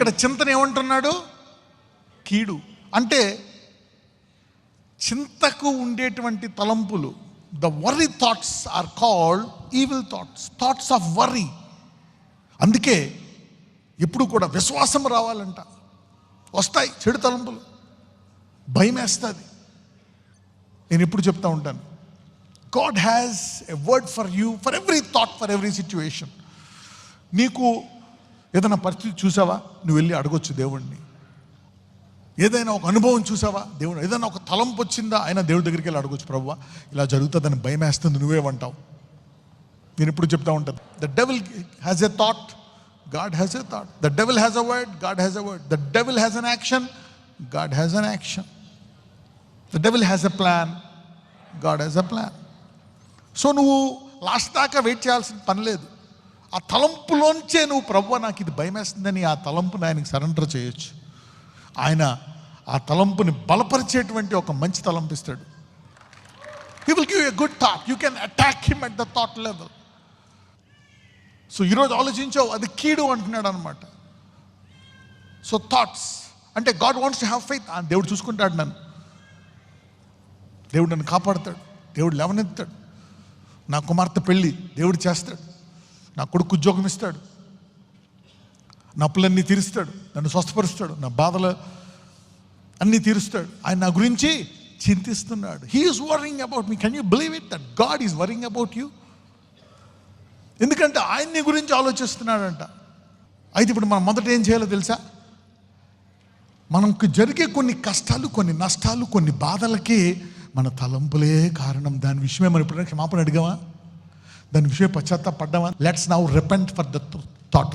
ఇక్కడ చింతన ఏమంటున్నాడు? కీడు. అంటే చింతకు ఉండేటువంటి తలంపులు, the worry thoughts are called evil thoughts, thoughts of worry. అందుకే ఎప్పుడు కూడా విశ్వాసం రావాలంట. వస్తాయి చెడు తలంపులు, భయం వేస్తుంది. నేను ఎప్పుడు చెప్తా ఉంటాను, God has a word for you, for every thought, for every situation. నీకు ఏదైనా పరిస్థితి చూసావా, నువ్వు వెళ్ళి అడగొచ్చు దేవుణ్ణి. ఏదైనా ఒక అనుభవం చూసావా, దేవుడు ఏదైనా ఒక తలంపు వచ్చిందా, ఆయన దేవుడి దగ్గరికి వెళ్ళి అడగొచ్చు, ప్రభువా ఇలా జరుగుతుందని భయం వేస్తుంది, నువ్వేమంటావు? నేను ఎప్పుడు చెప్తా ఉంటాను, the devil has a thought, God has a thought. The devil has a word, God has a word. The devil has an action, God has an action. The devil has a plan, God has a plan. So నువ్వు last దాకా wait చేయాల్సిన పని లేదు. ఆ తలంపులోంచే నువ్వు, ప్రభువా నాకు ఇది భయం వేస్తుందని ఆ తలంపుని ఆయనకి సరెండర్ చేయొచ్చు. ఆయన ఆ తలంపుని బలపరిచేటువంటి ఒక మంచి తలంపు ఇస్తాడు. He will give a good thought. You can attack him at the thought level. So ఈరోజు ఆలోచించావు, అది కీడు అంటున్నాడు అనమాట. సో థాట్స్ అంటే God wants to have faith. దేవుడు చూసుకుంటాడు నన్ను, దేవుడు నన్ను కాపాడుతాడు, దేవుడు లేవనెత్తాడు, నా కుమార్తె పెళ్ళి దేవుడు చేస్తాడు, నా కొడుకు ఉద్యోగం ఇస్తాడు, నా అప్పులన్నీ తీరుస్తాడు, నన్ను స్వస్థపరుస్తాడు, నా బాధలు అన్నీ తీరుస్తాడు. ఆయన నా గురించి చింతిస్తున్నాడు. He is worrying about me. Can you believe it that God is worrying about you? ఎందుకంటే ఆయన నీ గురించి ఆలోచిస్తున్నాడంట. అయితే ఇప్పుడు మనం మొదట ఏం చేయాలో తెలుసా? మనకు జరిగే కొన్ని కష్టాలు, కొన్ని నష్టాలు, కొన్ని బాధలకి మన తలంపులే కారణం. దాని విషయమే మనం ఇప్పుడు క్షమాపణ అడిగామా? దాని విషయం పశ్చాత్తాపడ్డామా? Let's now repent for the thought.